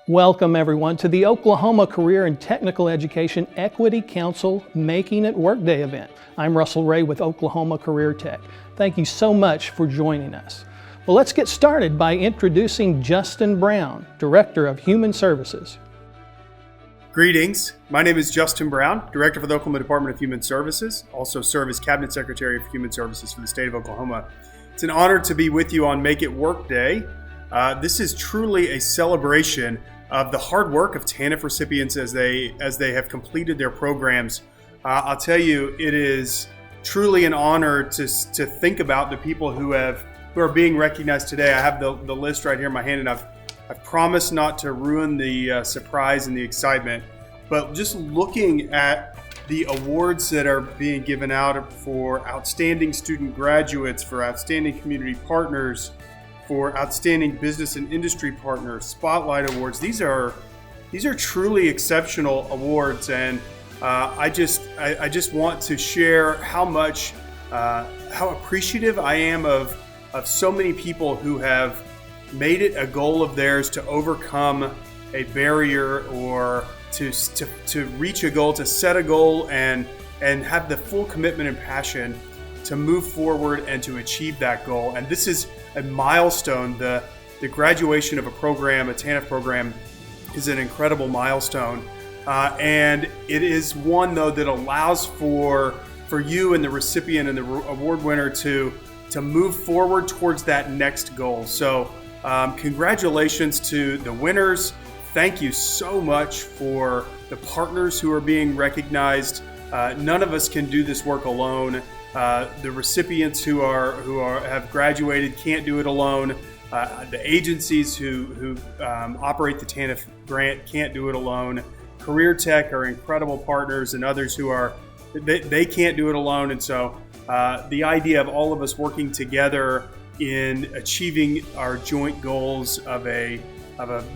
Welcome everyone to the Oklahoma Career and Technical Education Equity Council Making It Work Day event. I'm Russell Ray with Oklahoma Career Tech. Thank you so much for joining us. Well, let's get started by introducing Justin Brown, Director of Human Services. Greetings. My name is Justin Brown, Director for the Oklahoma Department of Human Services, also serve as Cabinet Secretary for Human Services for the state of Oklahoma. It's an honor to be with you on Make It Work Day. This is truly a celebration of the hard work of TANF recipients as they have completed their programs. I'll tell you, it is truly an honor to think about the people who are being recognized today. I have the list right here in my hand, and I've promised not to ruin the surprise and the excitement. But just looking at the awards that are being given out for outstanding student graduates, for outstanding community partners, for outstanding business and industry partners, spotlight awards. These are truly exceptional awards, and I just want to share how appreciative I am of so many people who have made it a goal of theirs to overcome a barrier or to reach a goal, to set a goal and have the full commitment and passion to move forward and to achieve that goal. And this is a milestone. The graduation of a program, a TANF program, is an incredible milestone. And it is one, though, that allows for you and the recipient and the award winner to move forward towards that next goal. So congratulations to the winners. Thank you so much for the partners who are being recognized. None of us can do this work alone. The recipients who have graduated can't do it alone. The agencies who operate the TANF grant can't do it alone. Career Tech are incredible partners, and others who they can't do it alone. And so the idea of all of us working together in achieving our joint goals of a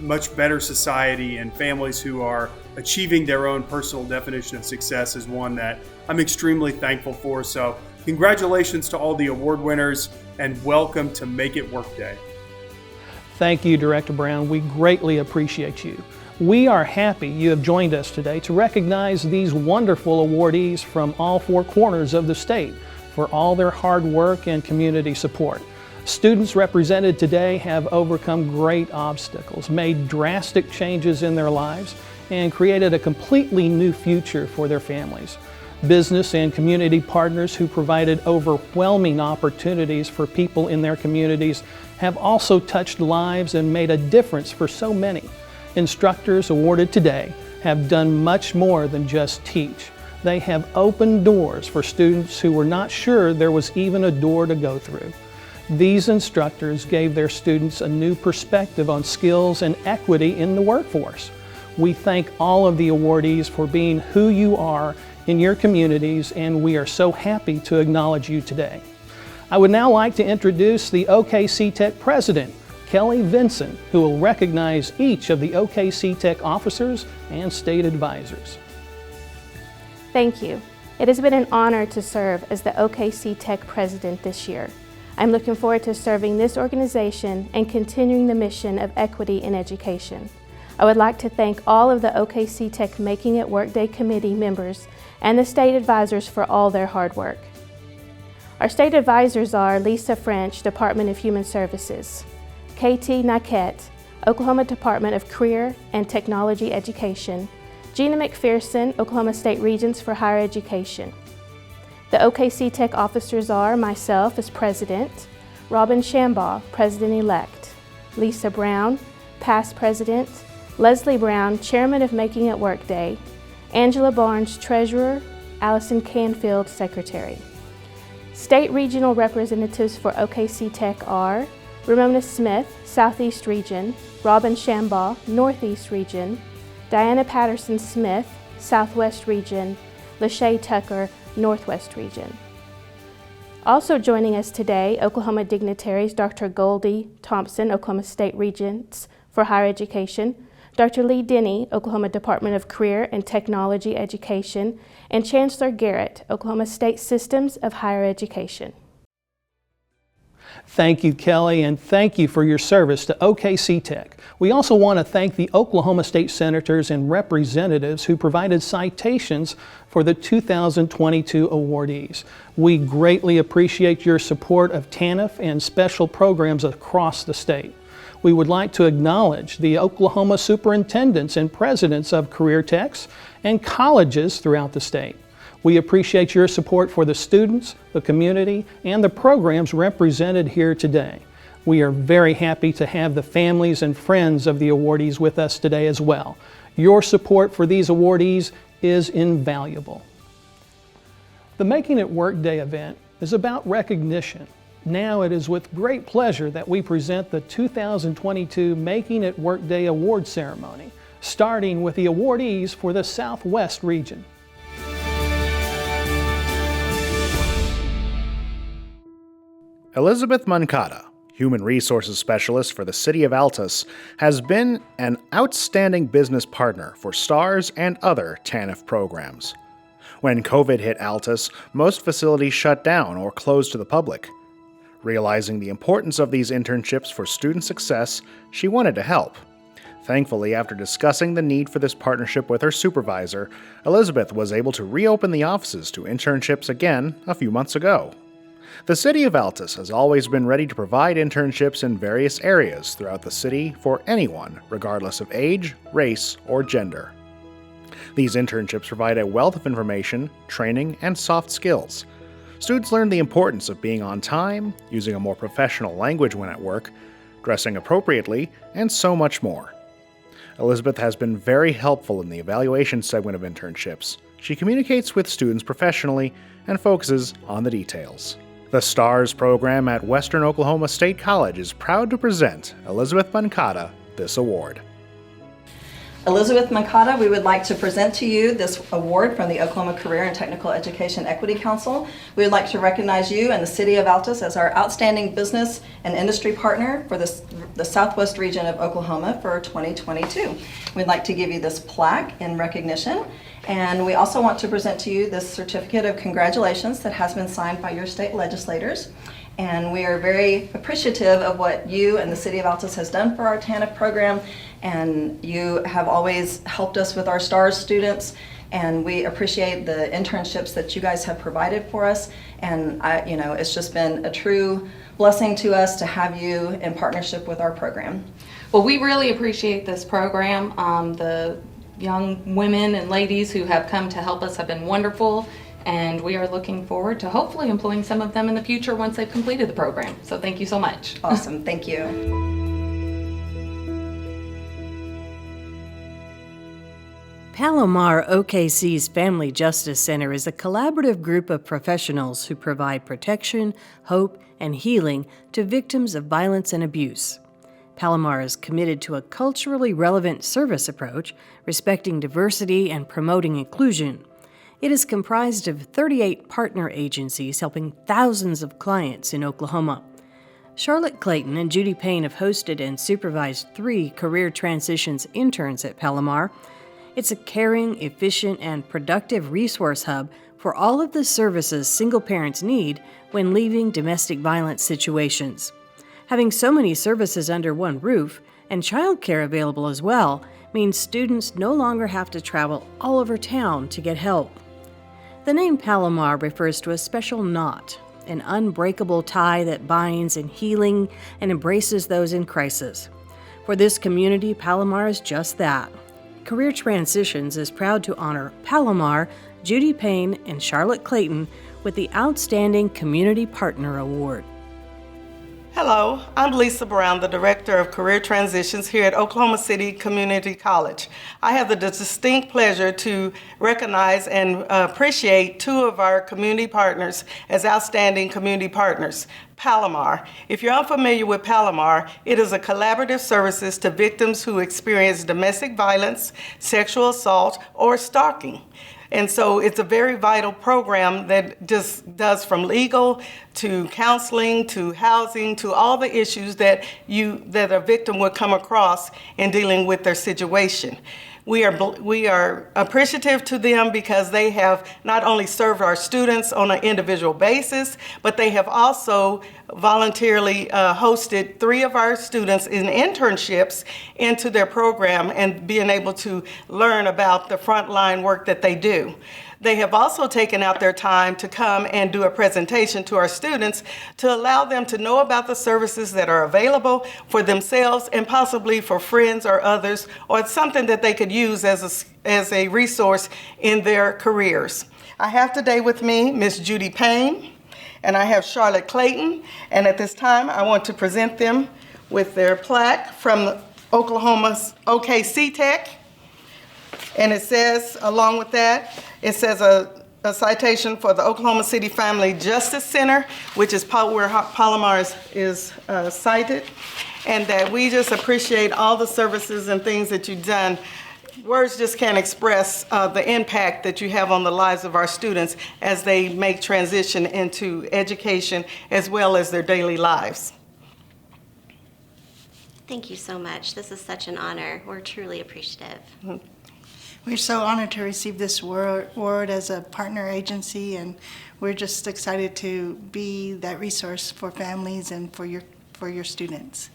much better society and families who are achieving their own personal definition of success is one that I'm extremely thankful for. So congratulations to all the award winners, and welcome to Make It Work Day. Thank you, Director Brown. We greatly appreciate you. We are happy you have joined us today to recognize these wonderful awardees from all four corners of the state for all their hard work and community support. Students represented today have overcome great obstacles, made drastic changes in their lives, and created a completely new future for their families. Business and community partners who provided overwhelming opportunities for people in their communities have also touched lives and made a difference for so many. Instructors awarded today have done much more than just teach. They have opened doors for students who were not sure there was even a door to go through. These instructors gave their students a new perspective on skills and equity in the workforce. We thank all of the awardees for being who you are in your communities, and we are so happy to acknowledge you today. I would now like to introduce the OKC Tech President, Kelly Vinson, who will recognize each of the OKC Tech officers and state advisors. Thank you. It has been an honor to serve as the OKC Tech President this year. I'm looking forward to serving this organization and continuing the mission of equity in education. I would like to thank all of the OKC Tech Making It Work Day Committee members and the state advisors for all their hard work. Our state advisors are Lisa French, Department of Human Services; Katie Naquette, Oklahoma Department of Career and Technology Education; Gina McPherson, Oklahoma State Regents for Higher Education. The OKC Tech officers are myself as President, Robin Shambaugh, President-elect, Lisa Brown, Past President, Leslie Brown, Chairman of Making It Work Day, Angela Barnes, Treasurer, Allison Canfield, Secretary. State Regional Representatives for OKC Tech are Ramona Smith, Southeast Region; Robin Shambaugh, Northeast Region; Diana Patterson Smith, Southwest Region; Lachey Tucker, Northwest Region. Also joining us today, Oklahoma dignitaries Dr. Goldie Thompson, Oklahoma State Regents for Higher Education; Dr. Lee Denny, Oklahoma Department of Career and Technology Education; and Chancellor Garrett, Oklahoma State Systems of Higher Education. Thank you, Kelly, and thank you for your service to OKC Tech. We also want to thank the Oklahoma State Senators and representatives who provided citations for the 2022 awardees. We greatly appreciate your support of TANF and special programs across the state. We would like to acknowledge the Oklahoma superintendents and presidents of career techs and colleges throughout the state. We appreciate your support for the students, the community, and the programs represented here today. We are very happy to have the families and friends of the awardees with us today as well. Your support for these awardees is invaluable. The Making It Work Day event is about recognition. Now it is with great pleasure that we present the 2022 Making It Work Day Award Ceremony, starting with the awardees for the Southwest region. Elizabeth Mancata, Human Resources Specialist for the City of Altus, has been an outstanding business partner for STARS and other TANF programs. When COVID hit Altus, most facilities shut down or closed to the public. Realizing the importance of these internships for student success, she wanted to help. Thankfully, after discussing the need for this partnership with her supervisor, Elizabeth was able to reopen the offices to internships again a few months ago. The City of Altus has always been ready to provide internships in various areas throughout the city for anyone, regardless of age, race, or gender. These internships provide a wealth of information, training, and soft skills. Students learn the importance of being on time, using a more professional language when at work, dressing appropriately, and so much more. Elizabeth has been very helpful in the evaluation segment of internships. She communicates with students professionally and focuses on the details. The STARS program at Western Oklahoma State College is proud to present Elizabeth Mancata this award. Elizabeth Mancata, we would like to present to you this award from the Oklahoma Career and Technical Education Equity Council. We would like to recognize you and the City of Altus as our outstanding business and industry partner for the Southwest region of Oklahoma for 2022. We'd like to give you this plaque in recognition, and we also want to present to you this certificate of congratulations that has been signed by your state legislators. And we are very appreciative of what you and the City of Altus has done for our TANF program, and you have always helped us with our STARS students, and we appreciate the internships that you guys have provided for us. And it's just been a true blessing to us to have you in partnership with our program. Well, we really appreciate this program. The young women and ladies who have come to help us have been wonderful, and we are looking forward to hopefully employing some of them in the future once they've completed the program. So thank you so much. Awesome, thank you. PALOMAR OKC's Family Justice Center is a collaborative group of professionals who provide protection, hope, and healing to victims of violence and abuse. PALOMAR is committed to a culturally relevant service approach, respecting diversity and promoting inclusion. It is comprised of 38 partner agencies helping thousands of clients in Oklahoma. Charlotte Clayton and Judy Payne have hosted and supervised 3 career transitions interns at PALOMAR. It's a caring, efficient, and productive resource hub for all of the services single parents need when leaving domestic violence situations. Having so many services under one roof, and childcare available as well, means students no longer have to travel all over town to get help. The name PALOMAR refers to a special knot, an unbreakable tie that binds in healing and embraces those in crisis. For this community, PALOMAR is just that. Career Transitions is proud to honor PALOMAR, Judy Payne, and Charlotte Clayton with the Outstanding Community Partner Award. Hello, I'm Lisa Brown, the Director of Career Transitions here at Oklahoma City Community College. I have the distinct pleasure to recognize and appreciate 2 of our community partners as outstanding community partners. PALOMAR. If you're unfamiliar with PALOMAR, it is a collaborative services to victims who experience domestic violence, sexual assault, or stalking. And so it's a very vital program that just does from legal to counseling to housing to all the issues that a victim would come across in dealing with their situation. We are appreciative to them because they have not only served our students on an individual basis, but they have also voluntarily hosted 3 of our students in internships into their program and being able to learn about the frontline work that they do. They have also taken out their time to come and do a presentation to our students to allow them to know about the services that are available for themselves and possibly for friends or others, or it's something that they could use as a resource in their careers. I have today with me Miss Judy Payne, and I have Charlotte Clayton, and at this time I want to present them with their plaque from Oklahoma's OKC Tech. And it says, along with that, it says a citation for the Oklahoma City Family Justice Center, which is where PALOMAR is cited, and that we just appreciate all the services and things that you've done. Words just can't express the impact that you have on the lives of our students as they make transition into education as well as their daily lives. Thank you so much. This is such an honor. We're truly appreciative. Mm-hmm. We're so honored to receive this award as a partner agency, and we're just excited to be that resource for families and for your students.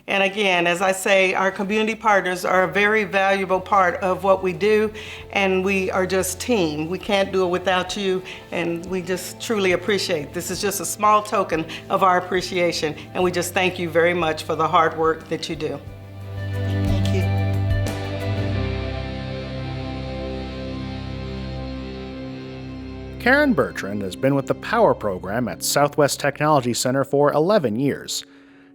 And again, as I say, our community partners are a very valuable part of what we do, and we are just team. We can't do it without you, and we just truly appreciate. This is just a small token of our appreciation, and we just thank you very much for the hard work that you do. Thank you. Karen Bertrand has been with the Power program at Southwest Technology Center for 11 years.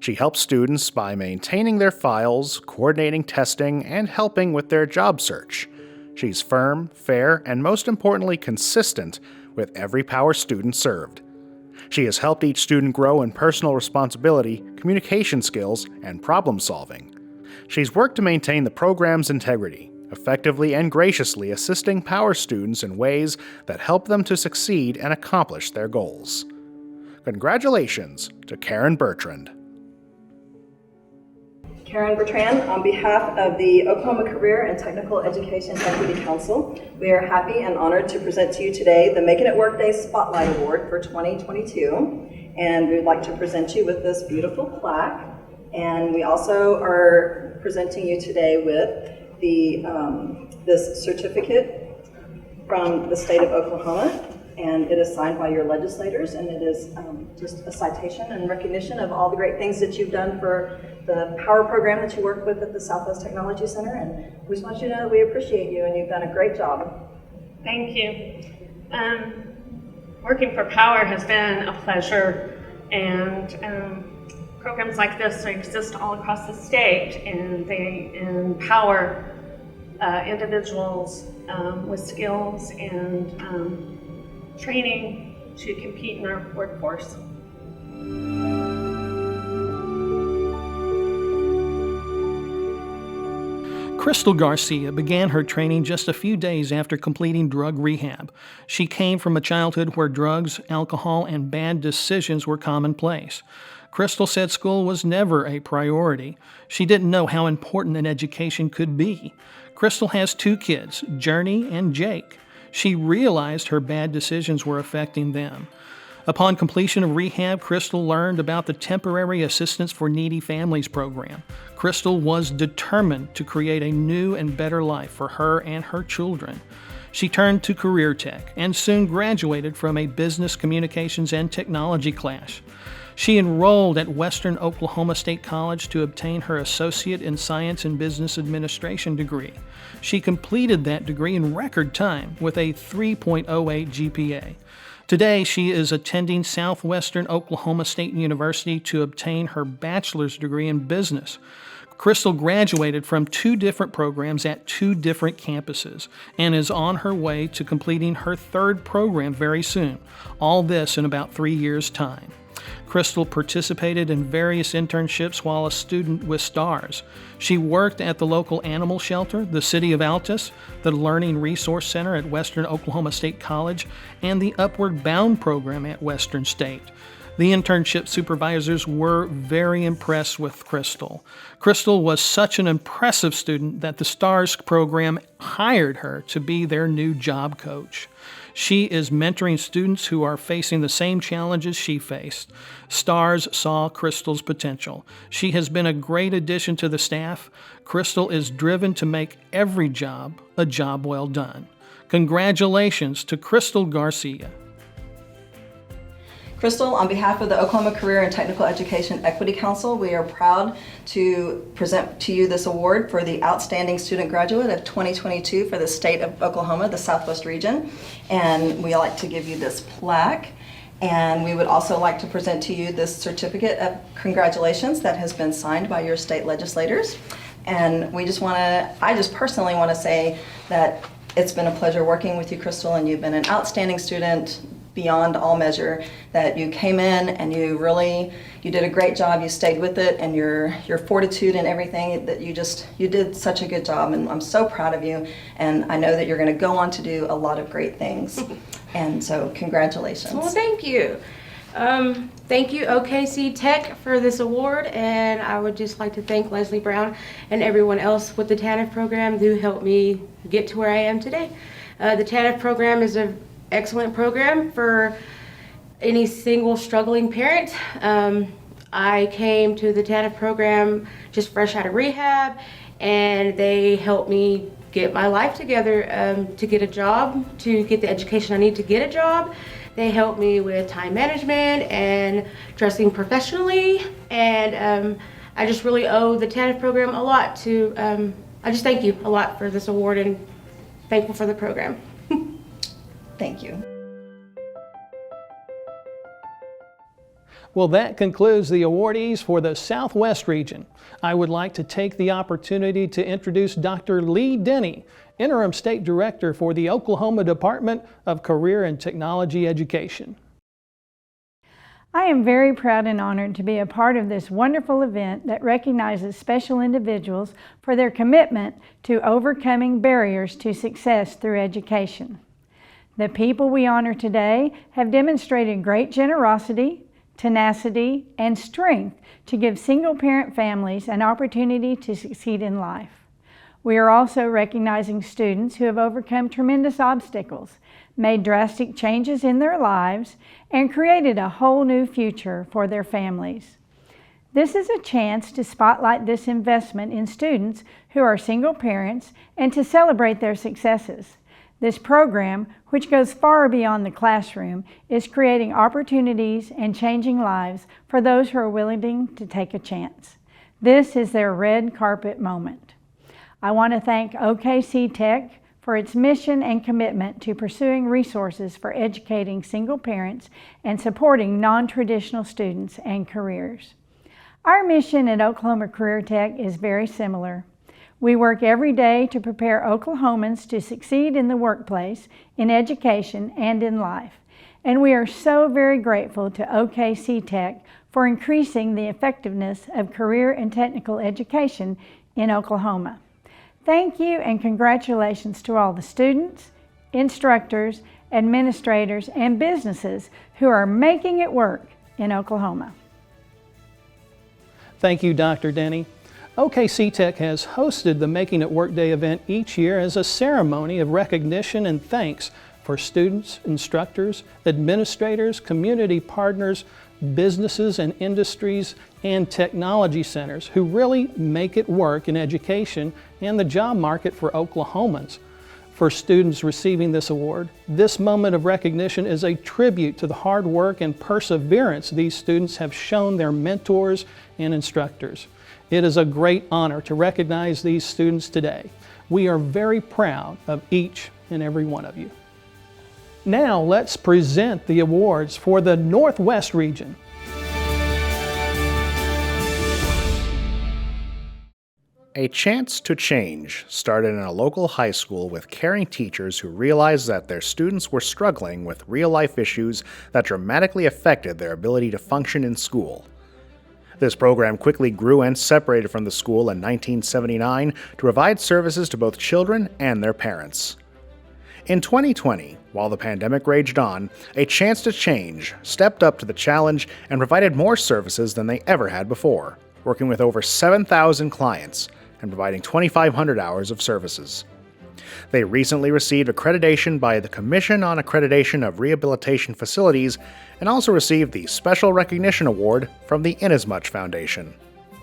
She helps students by maintaining their files, coordinating testing, and helping with their job search. She's firm, fair, and most importantly, consistent with every Power student served. She has helped each student grow in personal responsibility, communication skills, and problem solving. She's worked to maintain the program's integrity, effectively and graciously assisting Power students in ways that help them to succeed and accomplish their goals. Congratulations to Karen Bertrand. Karen Bertrand, on behalf of the Oklahoma Career and Technical Education Equity Council, we are happy and honored to present to you today the Making It Workday Spotlight Award for 2022. And we would like to present you with this beautiful plaque. And we also are presenting you today with this certificate from the state of Oklahoma, and it is signed by your legislators, and it is just a citation and recognition of all the great things that you've done for the Power program that you work with at the Southwest Technology Center, and we just want you to know that we appreciate you and you've done a great job. Thank you. Working for Power has been a pleasure, and programs like this exist all across the state, and they empower individuals with skills and training to compete in our workforce. Crystal Garcia began her training just a few days after completing drug rehab. She came from a childhood where drugs, alcohol, and bad decisions were commonplace. Crystal said school was never a priority. She didn't know how important an education could be. Crystal has 2 kids, Journey and Jake. She realized her bad decisions were affecting them. Upon completion of rehab, Crystal learned about the Temporary Assistance for Needy Families program. Crystal was determined to create a new and better life for her and her children. She turned to Career Tech and soon graduated from a Business Communications and Technology class. She enrolled at Western Oklahoma State College to obtain her Associate in Science and Business Administration degree. She completed that degree in record time with a 3.08 GPA. Today, she is attending Southwestern Oklahoma State University to obtain her bachelor's degree in business. Crystal graduated from 2 different programs at 2 different campuses and is on her way to completing her 3rd program very soon. All this in about 3 years' time. Crystal participated in various internships while a student with STARS. She worked at the local animal shelter, the City of Altus, the Learning Resource Center at Western Oklahoma State College, and the Upward Bound program at Western State. The internship supervisors were very impressed with Crystal. Crystal was such an impressive student that the STARS program hired her to be their new job coach. She is mentoring students who are facing the same challenges she faced. STARS saw Crystal's potential. She has been a great addition to the staff. Crystal is driven to make every job a job well done. Congratulations to Crystal Garcia. Crystal, on behalf of the Oklahoma Career and Technical Education Equity Council, we are proud to present to you this award for the Outstanding Student Graduate of 2022 for the state of Oklahoma, the Southwest region. And we like to give you this plaque. And we would also like to present to you this certificate of congratulations that has been signed by your state legislators. And I just personally want to say that it's been a pleasure working with you, Crystal, and you've been an outstanding student beyond all measure, that you came in and you did a great job. You stayed with it, and your fortitude and everything, that you did such a good job, and I'm so proud of you, and I know that you're going to go on to do a lot of great things. And so congratulations. Well, thank you. Thank you, OKC Tech, for this award, and I would just like to thank Leslie Brown and everyone else with the TANF program who helped me get to where I am today. The TANF program is an excellent program for any single struggling parent. I came to the TANF program just fresh out of rehab, and they helped me get my life together to get a job, to get the education I need to get a job. They helped me with time management and dressing professionally, and I just really owe the TANF program a lot to, I just thank you a lot for this award, and thankful for the program. Thank you. Well, that concludes the awardees for the Southwest region. I would like to take the opportunity to introduce Dr. Lee Denny, Interim State Director for the Oklahoma Department of Career and Technology Education. I am very proud and honored to be a part of this wonderful event that recognizes special individuals for their commitment to overcoming barriers to success through education. The people we honor today have demonstrated great generosity, tenacity, and strength to give single-parent families an opportunity to succeed in life. We are also recognizing students who have overcome tremendous obstacles, made drastic changes in their lives, and created a whole new future for their families. This is a chance to spotlight this investment in students who are single parents and to celebrate their successes. This program, which goes far beyond the classroom, is creating opportunities and changing lives for those who are willing to take a chance. This is their red carpet moment. I want to thank OKC Tech for its mission and commitment to pursuing resources for educating single parents and supporting non-traditional students and careers. Our mission at Oklahoma Career Tech is very similar. We work every day to prepare Oklahomans to succeed in the workplace, in education, and in life. And we are so very grateful to OKC Tech for increasing the effectiveness of career and technical education in Oklahoma. Thank you and congratulations to all the students, instructors, administrators, and businesses who are making it work in Oklahoma. Thank you, Dr. Denny. OKC Tech has hosted the Making It Work Day event each year as a ceremony of recognition and thanks for students, instructors, administrators, community partners, businesses and industries, and technology centers who really make it work in education and the job market for Oklahomans. For students receiving this award, this moment of recognition is a tribute to the hard work and perseverance these students have shown their mentors and instructors. It is a great honor to recognize these students today. We are very proud of each and every one of you. Now let's present the awards for the Northwest region. A Chance to Change started in a local high school with caring teachers who realized that their students were struggling with real-life issues that dramatically affected their ability to function in school. This program quickly grew and separated from the school in 1979 to provide services to both children and their parents. In 2020, while the pandemic raged on, A Chance to Change stepped up to the challenge and provided more services than they ever had before, working with over 7,000 clients and providing 2,500 hours of services. They recently received accreditation by the Commission on Accreditation of Rehabilitation Facilities and also received the Special Recognition Award from the Inasmuch Foundation.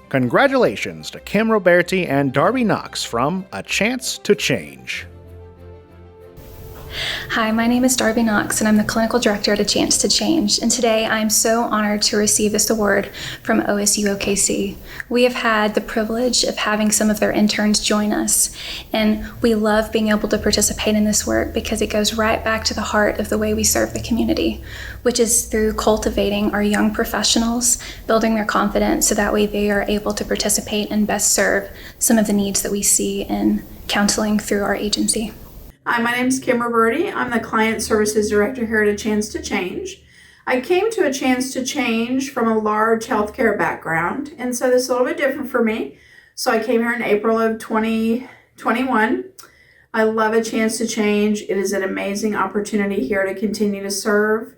Congratulations to Kim Roberti and Darby Knox from A Chance to Change. Hi, my name is Darby Knox, and I'm the Clinical Director at A Chance to Change, and today I'm so honored to receive this award from OSU OKC. We have had the privilege of having some of their interns join us, and we love being able to participate in this work because it goes right back to the heart of the way we serve the community, which is through cultivating our young professionals, building their confidence so that way they are able to participate and best serve some of the needs that we see in counseling through our agency. Hi, my name is Kim Roberti. I'm the Client Services Director here at A Chance to Change. I came to A Chance to Change from a large healthcare background, and so this is a little bit different for me. So I came here in April of 2021. I love A Chance to Change. It is an amazing opportunity here to continue to serve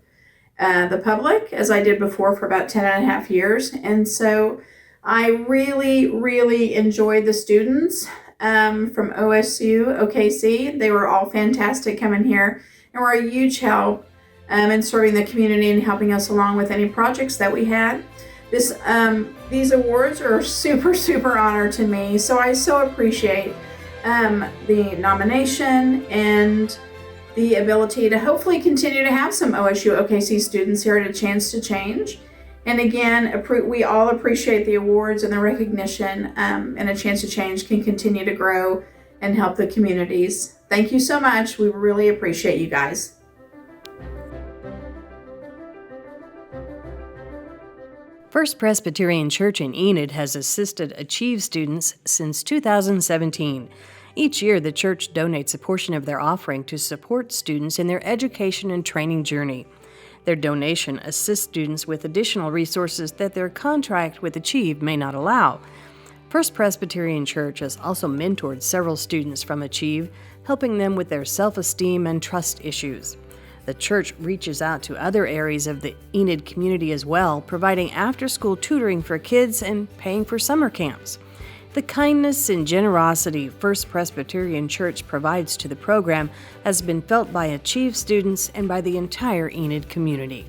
the public, as I did before for about 10 and a half years. And so I really enjoyed the students. From OSU, OKC. They were all fantastic coming here and were a huge help in serving the community and helping us along with any projects that we had. These awards are super honor to me, so I so appreciate the nomination and the ability to hopefully continue to have some OSU OKC students here at A Chance to Change. And again, we all appreciate the awards and the recognition, and A Chance to Change can continue to grow and help the communities. Thank you so much. We really appreciate you guys. First Presbyterian Church in Enid has assisted Achieve students since 2017. Each year, the church donates a portion of their offering to support students in their education and training journey. Their donation assists students with additional resources that their contract with Achieve may not allow. First Presbyterian Church has also mentored several students from Achieve, helping them with their self-esteem and trust issues. The church reaches out to other areas of the Enid community as well, providing after-school tutoring for kids and paying for summer camps. The kindness and generosity First Presbyterian Church provides to the program has been felt by Achieve students and by the entire Enid community.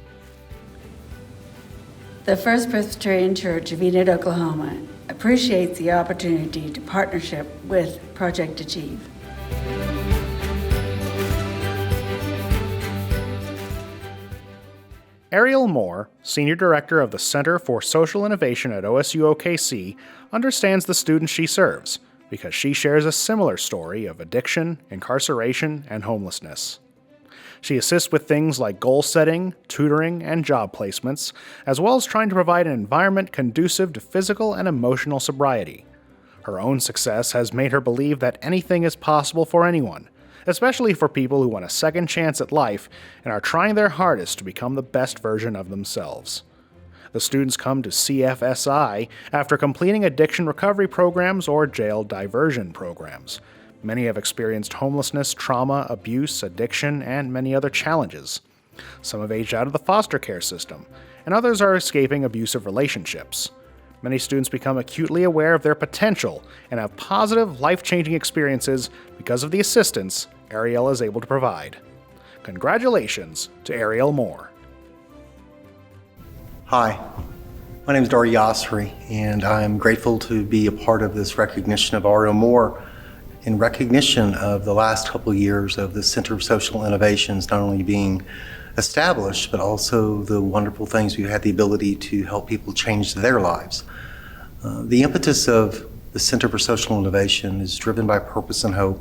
The First Presbyterian Church of Enid, Oklahoma appreciates the opportunity to partnership with Project Achieve. Ariel Moore, Senior Director of the Center for Social Innovation at OSU OKC, understands the students she serves because she shares a similar story of addiction, incarceration, and homelessness. She assists with things like goal setting, tutoring, and job placements, as well as trying to provide an environment conducive to physical and emotional sobriety. Her own success has made her believe that anything is possible for anyone, especially for people who want a second chance at life and are trying their hardest to become the best version of themselves. The students come to CFSI after completing addiction recovery programs or jail diversion programs. Many have experienced homelessness, trauma, abuse, addiction, and many other challenges. Some have aged out of the foster care system, and others are escaping abusive relationships. Many students become acutely aware of their potential and have positive, life-changing experiences because of the assistance Ariel is able to provide. Congratulations to Ariel Moore. Hi, my name is Dari Yasri, and I'm grateful to be a part of this recognition of Ariel Moore in recognition of the last couple of years of the Center for Social Innovations not only being established, but also the wonderful things we've had the ability to help people change their lives. The impetus of the Center for Social Innovation is driven by purpose and hope.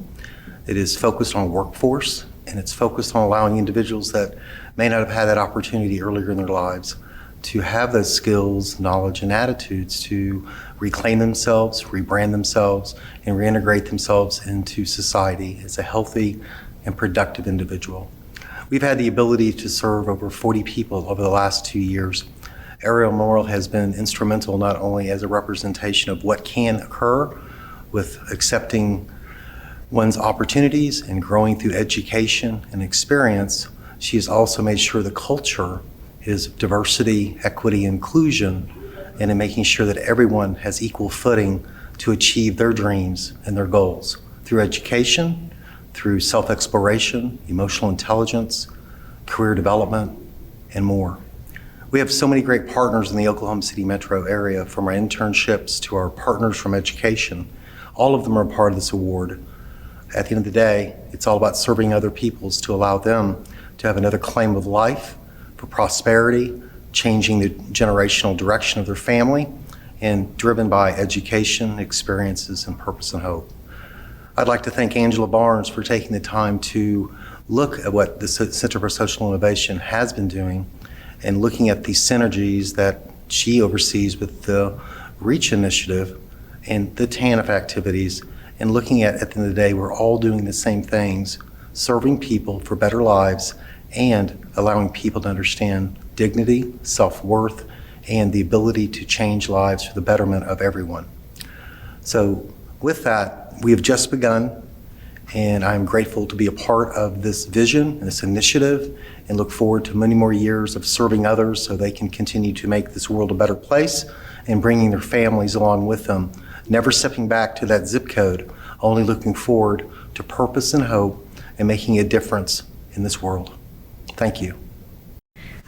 It is focused on workforce, and it's focused on allowing individuals that may not have had that opportunity earlier in their lives to have those skills, knowledge, and attitudes to reclaim themselves, rebrand themselves, and reintegrate themselves into society as a healthy and productive individual. We've had the ability to serve over 40 people over the last 2 years. Ariel Moore has been instrumental not only as a representation of what can occur with accepting one's opportunities and growing through education and experience, she has also made sure the culture is diversity, equity, inclusion, and in making sure that everyone has equal footing to achieve their dreams and their goals through education, through self-exploration, emotional intelligence, career development, and more. We have so many great partners in the Oklahoma City metro area, from our internships to our partners from education. All of them are a part of this award. At the end of the day, it's all about serving other peoples to allow them to have another claim of life for prosperity, changing the generational direction of their family, and driven by education, experiences, and purpose and hope. I'd like to thank Angela Barnes for taking the time to look at what the Center for Social Innovation has been doing and looking at the synergies that she oversees with the REACH initiative and the TANF activities, and looking at the end of the day, we're all doing the same things, serving people for better lives and allowing people to understand dignity, self-worth, and the ability to change lives for the betterment of everyone. So with that, we have just begun, and I'm grateful to be a part of this vision, this initiative, and look forward to many more years of serving others so they can continue to make this world a better place and bringing their families along with them, never stepping back to that zip code, only looking forward to purpose and hope and making a difference in this world. Thank you.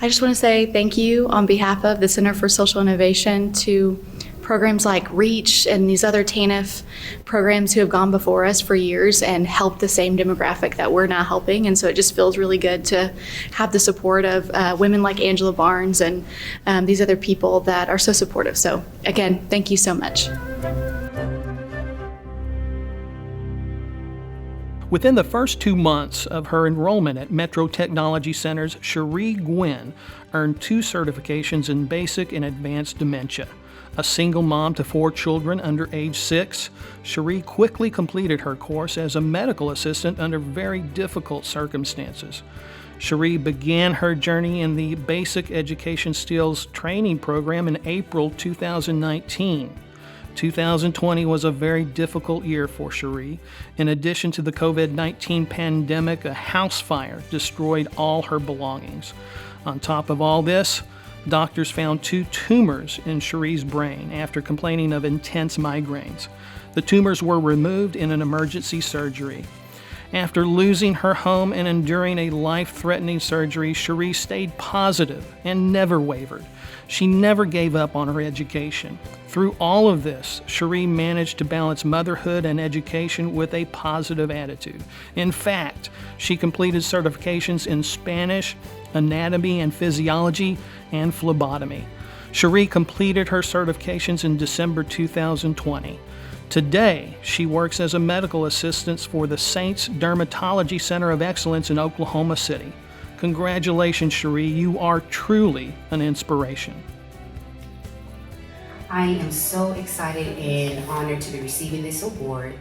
I just want to say thank you on behalf of the Center for Social Innovation to programs like REACH and these other TANF programs who have gone before us for years and helped the same demographic that we're now helping. And so it just feels really good to have the support of women like Angela Barnes and these other people that are so supportive. So again, thank you so much. Within the first 2 months of her enrollment at Metro Technology Centers, Cherie Gwynn earned 2 certifications in basic and advanced dementia. A single mom to 4 children under age 6, Cherie quickly completed her course as a medical assistant under very difficult circumstances. Cherie began her journey in the Basic Education Skills Training Program in April 2019. 2020 was a very difficult year for Cherie. In addition to the COVID-19 pandemic, a house fire destroyed all her belongings. On top of all this, doctors found 2 tumors in Cherie's brain after complaining of intense migraines. The tumors were removed in an emergency surgery. After losing her home and enduring a life-threatening surgery, Cherie stayed positive and never wavered. She never gave up on her education. Through all of this, Cherie managed to balance motherhood and education with a positive attitude. In fact, she completed certifications in Spanish, anatomy and physiology, and phlebotomy. Cherie completed her certifications in December 2020. Today, she works as a medical assistant for the Saints Dermatology Center of Excellence in Oklahoma City. Congratulations, Cherie. You are truly an inspiration. I am so excited and honored to be receiving this award.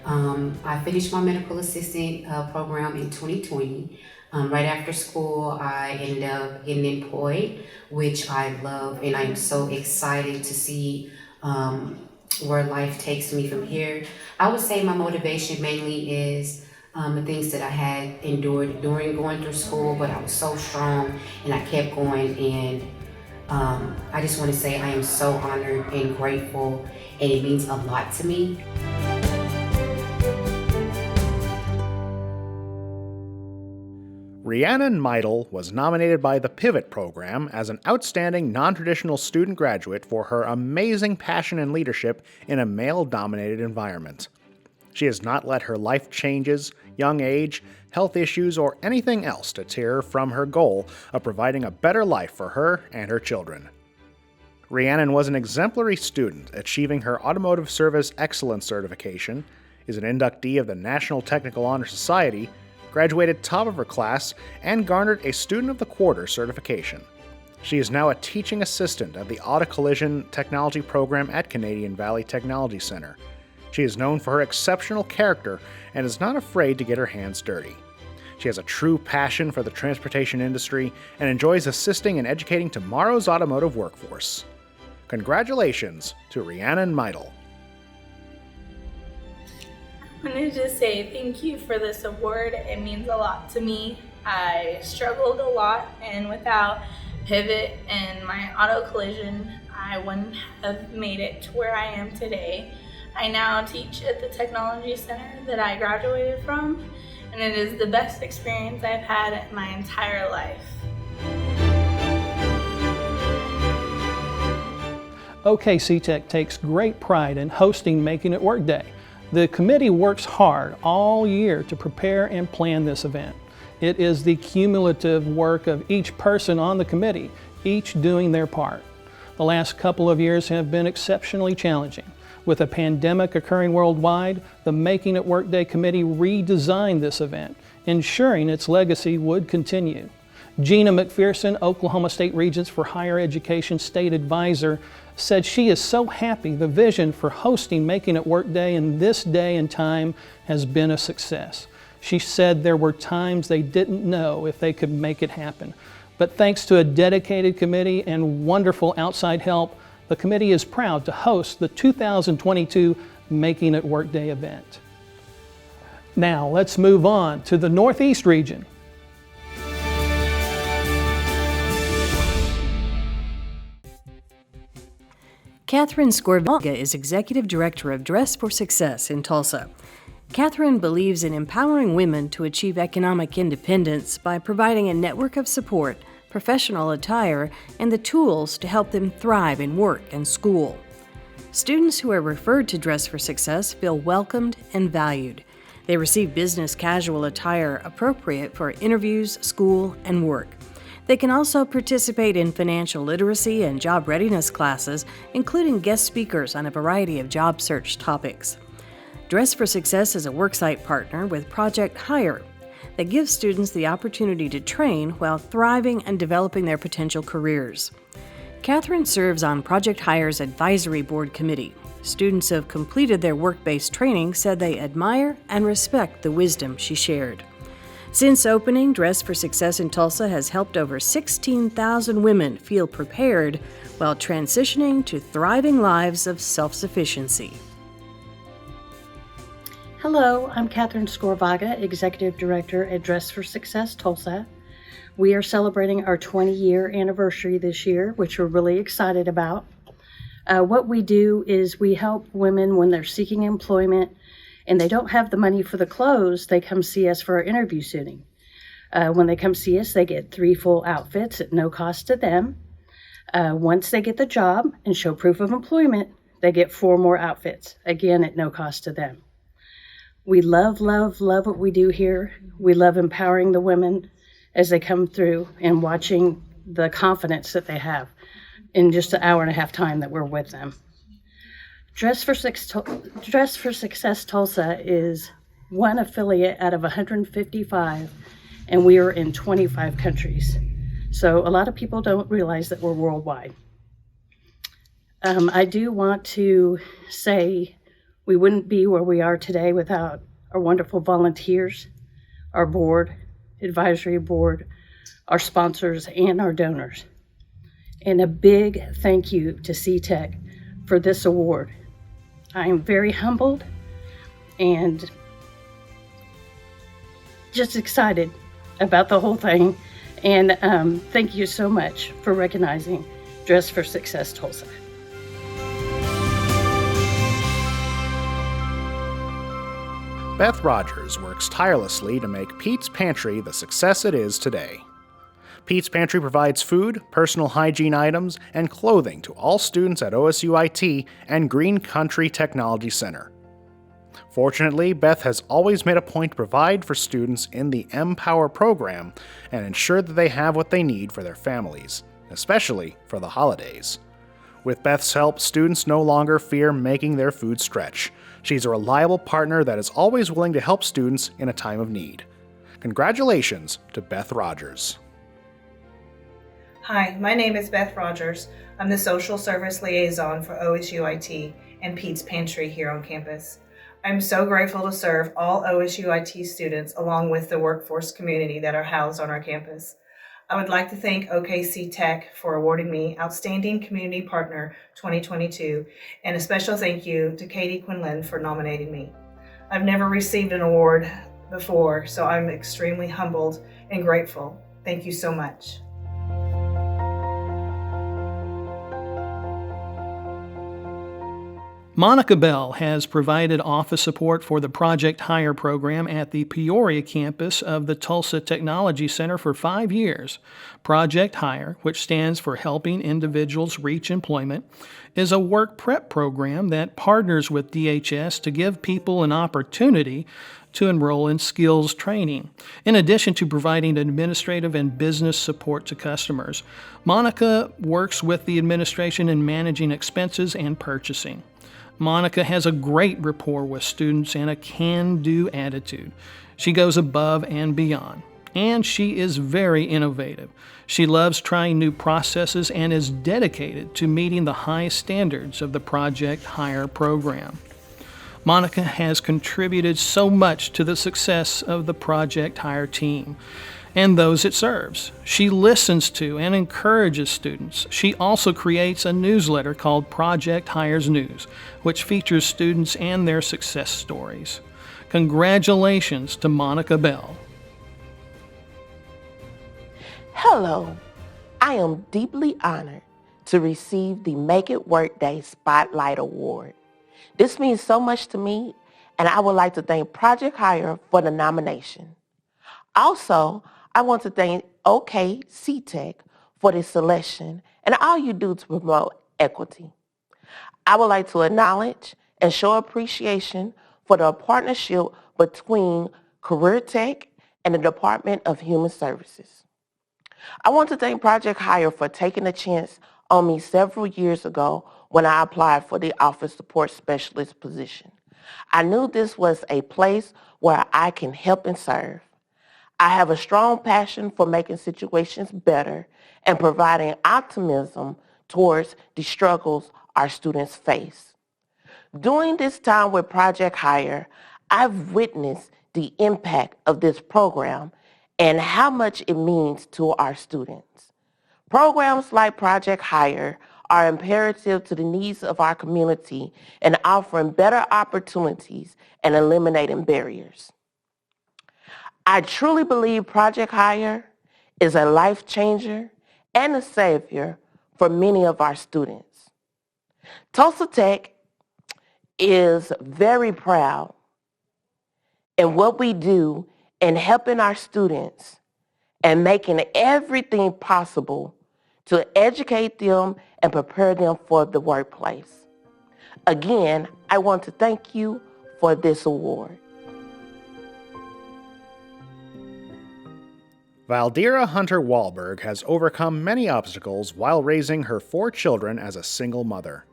I finished my medical assistant program in 2020. Right after school, I ended up getting employed, which I love, and I am so excited to see where life takes me from here. I would say my motivation mainly is the things that I had endured during going through school, but I was so strong and I kept going, and I just want to say I am so honored and grateful, and it means a lot to me. Rhiannon Meidel was nominated by the Pivot program as an outstanding non-traditional student graduate for her amazing passion and leadership in a male-dominated environment. She has not let her life changes, young age, health issues, or anything else deter her from her goal of providing a better life for her and her children. Rhiannon was an exemplary student, achieving her Automotive Service Excellence certification, is an inductee of the National Technical Honor Society, graduated top of her class, and garnered a Student of the Quarter certification. She is now a teaching assistant at the Auto Collision Technology program at Canadian Valley Technology Center. She is known for her exceptional character and is not afraid to get her hands dirty. She has a true passion for the transportation industry and enjoys assisting and educating tomorrow's automotive workforce. Congratulations to Rhiannon Meidel. I wanted to say thank you for this award. It means a lot to me. I struggled a lot, and without Pivot and my auto collision, I wouldn't have made it to where I am today. I now teach at the technology center that I graduated from, and it is the best experience I've had in my entire life. OKC Tech takes great pride in hosting Making It Work Day. The committee works hard all year to prepare and plan this event. It is the cumulative work of each person on the committee, each doing their part. The last couple of years have been exceptionally challenging. With a pandemic occurring worldwide, the Making It Work Day committee redesigned this event, ensuring its legacy would continue. Gina McPherson, Oklahoma State Regents for Higher Education State Advisor, said she is so happy the vision for hosting Making It Work Day in this day and time has been a success. She said there were times they didn't know if they could make it happen. But thanks to a dedicated committee and wonderful outside help, the committee is proud to host the 2022 Making It Work Day event. Now let's move on to the Northeast region. Catherine Skorvalga is Executive Director of Dress for Success in Tulsa. Catherine believes in empowering women to achieve economic independence by providing a network of support, professional attire, and the tools to help them thrive in work and school. Students who are referred to Dress for Success feel welcomed and valued. They receive business casual attire appropriate for interviews, school, and work. They can also participate in financial literacy and job readiness classes, including guest speakers on a variety of job search topics. Dress for Success is a worksite partner with Project Hire that gives students the opportunity to train while thriving and developing their potential careers. Catherine serves on Project Hire's Advisory Board Committee. Students who have completed their work-based training said they admire and respect the wisdom she shared. Since opening, Dress for Success in Tulsa has helped over 16,000 women feel prepared while transitioning to thriving lives of self-sufficiency. Hello, I'm Catherine Skorvalga, Executive Director at Dress for Success Tulsa. We are celebrating our 20-year anniversary this year, which we're really excited about. What we do is we help women when they're seeking employment and they don't have the money for the clothes. They come see us for our interview sitting. When they come see us, they get 3 full outfits at no cost to them. Once they get the job and show proof of employment, they get 4 more outfits, again at no cost to them. We love, love, love what we do here. We love empowering the women as they come through and watching the confidence that they have in just an hour and a half time that we're with them. Dress for Success Tulsa is one affiliate out of 155, and we are in 25 countries. So a lot of people don't realize that we're worldwide. I do want to say we wouldn't be where we are today without our wonderful volunteers, our board, advisory board, our sponsors, and our donors. And a big thank you to C-Tech for this award. I am very humbled and just excited about the whole thing. And thank you so much for recognizing Dress for Success Tulsa. Beth Rogers works tirelessly to make Pete's Pantry the success it is today. Pete's Pantry provides food, personal hygiene items, and clothing to all students at OSUIT and Green Country Technology Center. Fortunately, Beth has always made a point to provide for students in the Empower program and ensure that they have what they need for their families, especially for the holidays. With Beth's help, students no longer fear making their food stretch. She's a reliable partner that is always willing to help students in a time of need. Congratulations to Beth Rogers. Hi, my name is Beth Rogers. I'm the Social Service Liaison for OSUIT and Pete's Pantry here on campus. I'm so grateful to serve all OSUIT students along with the workforce community that are housed on our campus. I would like to thank OKC Tech for awarding me Outstanding Community Partner 2022, and a special thank you to Katie Quinlan for nominating me. I've never received an award before, so I'm extremely humbled and grateful. Thank you so much. Monica Bell has provided office support for the Project Hire program at the Peoria campus of the Tulsa Technology Center for 5 years. Project Hire, which stands for Helping Individuals Reach Employment, is a work prep program that partners with DHS to give people an opportunity to enroll in skills training, in addition to providing administrative and business support to customers. Monica works with the administration in managing expenses and purchasing. Monica has a great rapport with students and a can-do attitude. She goes above and beyond, and she is very innovative. She loves trying new processes and is dedicated to meeting the high standards of the Project Hire program. Monica has contributed so much to the success of the Project Hire team and those it serves. She listens to and encourages students. She also creates a newsletter called Project Hires News, which features students and their success stories. Congratulations to Monica Bell. Hello, I am deeply honored to receive the Make It Workday Spotlight Award. This means so much to me, and I would like to thank Project Hire for the nomination. Also, I want to thank OKC Tech for this selection and all you do to promote equity. I would like to acknowledge and show appreciation for the partnership between Career Tech and the Department of Human Services. I want to thank Project Hire for taking a chance on me several years ago when I applied for the Office Support Specialist position. I knew this was a place where I can help and serve. I have a strong passion for making situations better and providing optimism towards the struggles our students face. During this time with Project Hire, I've witnessed the impact of this program and how much it means to our students. Programs like Project Hire are imperative to the needs of our community and offering better opportunities and eliminating barriers. I truly believe Project Hire is a life changer and a savior for many of our students. Tulsa Tech is very proud in what we do in helping our students and making everything possible to educate them and prepare them for the workplace. Again, I want to thank you for this award. Valdera Hunter Wahlberg has overcome many obstacles while raising her 4 children as a single mother.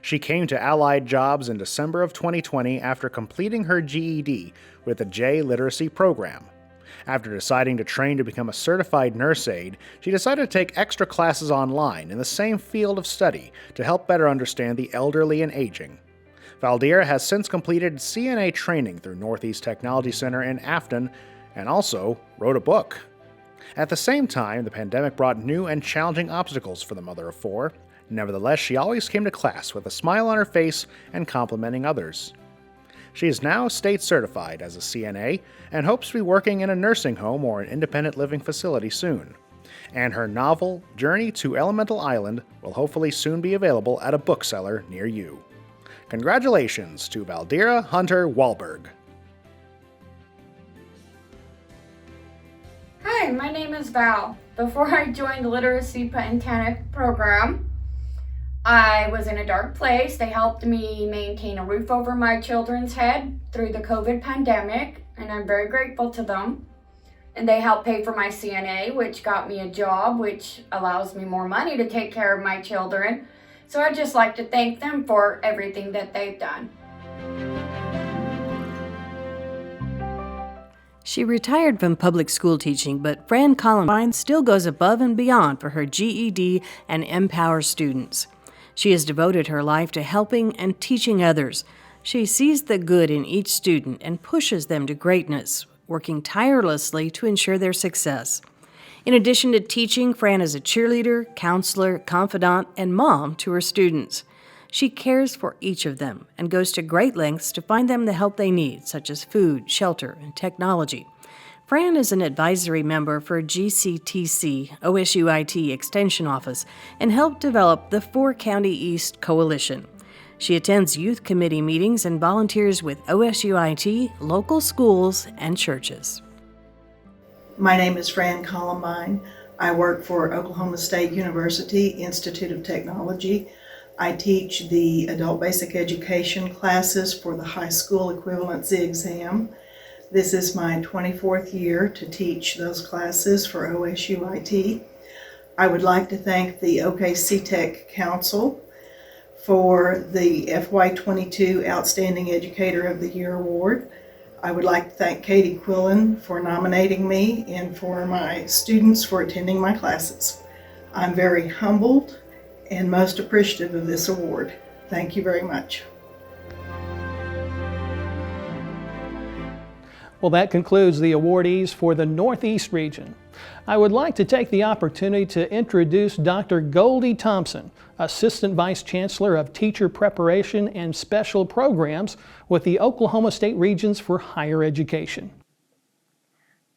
She came to Allied Jobs in December of 2020 after completing her GED with the J Literacy program. After deciding to train to become a certified nurse aide, she decided to take extra classes online in the same field of study to help better understand the elderly and aging. Valdera has since completed CNA training through Northeast Technology Center in Afton and also wrote a book. At the same time, the pandemic brought new and challenging obstacles for the mother of 4. Nevertheless, she always came to class with a smile on her face and complimenting others. She is now state certified as a CNA and hopes to be working in a nursing home or an independent living facility soon. And her novel, Journey to Elemental Island, will hopefully soon be available at a bookseller near you. Congratulations to Valdera Hunter Wahlberg. Hi, my name is Val. Before I joined the Literacy and TANF program, I was in a dark place. They helped me maintain a roof over my children's head through the COVID pandemic, and I'm very grateful to them. And they helped pay for my CNA, which got me a job, which allows me more money to take care of my children. So I'd just like to thank them for everything that they've done. She retired from public school teaching, but Fran Chamberlain still goes above and beyond for her GED and Empower students. She has devoted her life to helping and teaching others. She sees the good in each student and pushes them to greatness, working tirelessly to ensure their success. In addition to teaching, Fran is a cheerleader, counselor, confidant, and mom to her students. She cares for each of them and goes to great lengths to find them the help they need, such as food, shelter, and technology. Fran is an advisory member for GCTC OSUIT Extension Office and helped develop the 4-County East Coalition. She attends youth committee meetings and volunteers with OSUIT, local schools, and churches. My name is Fran Chamberlain. I work for Oklahoma State University Institute of Technology. I teach the adult basic education classes for the high school equivalency exam. This is my 24th year to teach those classes for OSUIT. I would like to thank the OKC Tech Council for the FY22 Outstanding Educator of the Year Award. I would like to thank Katie Quillen for nominating me and for my students for attending my classes. I'm very humbled and most appreciative of this award. Thank you very much. Well, that concludes the awardees for the Northeast region. I would like to take the opportunity to introduce Dr. Goldie Thompson, Assistant Vice Chancellor of Teacher Preparation and Special Programs with the Oklahoma State Regions for Higher Education.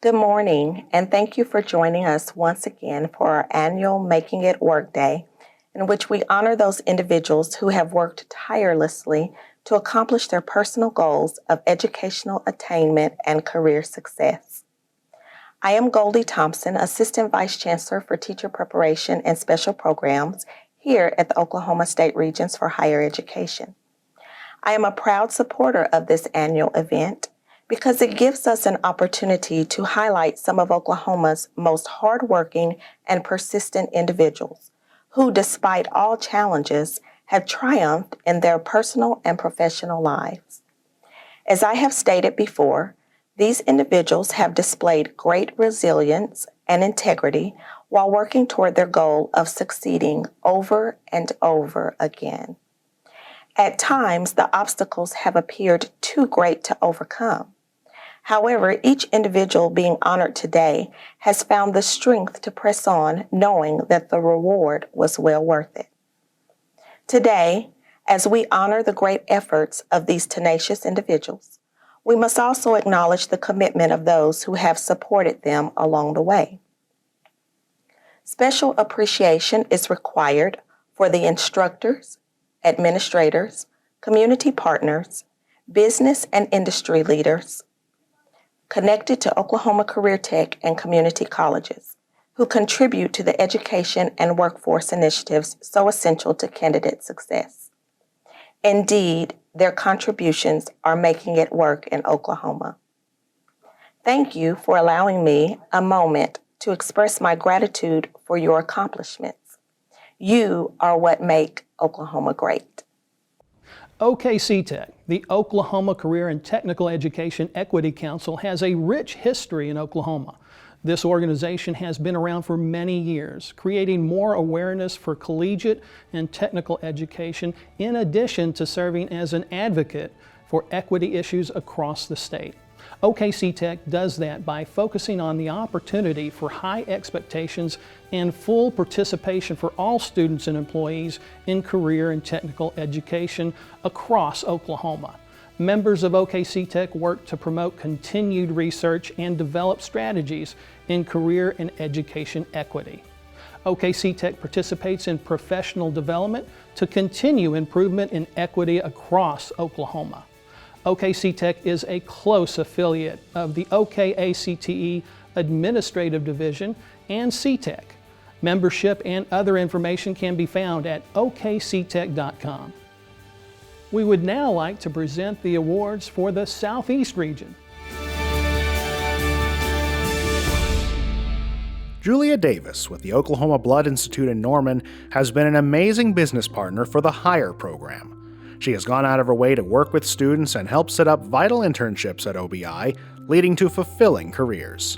Good morning, and thank you for joining us once again for our annual Making It Work Day, in which we honor those individuals who have worked tirelessly to accomplish their personal goals of educational attainment and career success. I am Goldie Thompson, Assistant Vice Chancellor for Teacher Preparation and Special Programs here at the Oklahoma State Regions for Higher Education. I am a proud supporter of this annual event because it gives us an opportunity to highlight some of Oklahoma's most hardworking and persistent individuals who, despite all challenges, have triumphed in their personal and professional lives. As I have stated before, these individuals have displayed great resilience and integrity while working toward their goal of succeeding over and over again. At times, the obstacles have appeared too great to overcome. However, each individual being honored today has found the strength to press on, knowing that the reward was well worth it. Today, as we honor the great efforts of these tenacious individuals, we must also acknowledge the commitment of those who have supported them along the way. Special appreciation is required for the instructors, administrators, community partners, business and industry leaders connected to Oklahoma Career Tech and community colleges, who contribute to the education and workforce initiatives so essential to candidate success. Indeed, their contributions are making it work in Oklahoma. Thank you for allowing me a moment to express my gratitude for your accomplishments. You are what make Oklahoma great. OKC Tech, the Oklahoma Career and Technical Education Equity Council, has a rich history in Oklahoma. This organization has been around for many years, creating more awareness for collegiate and technical education, in addition to serving as an advocate for equity issues across the state. OKC Tech does that by focusing on the opportunity for high expectations and full participation for all students and employees in career and technical education across Oklahoma. Members of OKC Tech work to promote continued research and develop strategies in career and education equity. OKC Tech participates in professional development to continue improvement in equity across Oklahoma. OKC Tech is a close affiliate of the OKACTE Administrative Division and CTech. Membership and other information can be found at okctech.com. We would now like to present the awards for the Southeast region. Julia Davis with the Oklahoma Blood Institute in Norman has been an amazing business partner for the Higher program. She has gone out of her way to work with students and help set up vital internships at OBI, leading to fulfilling careers.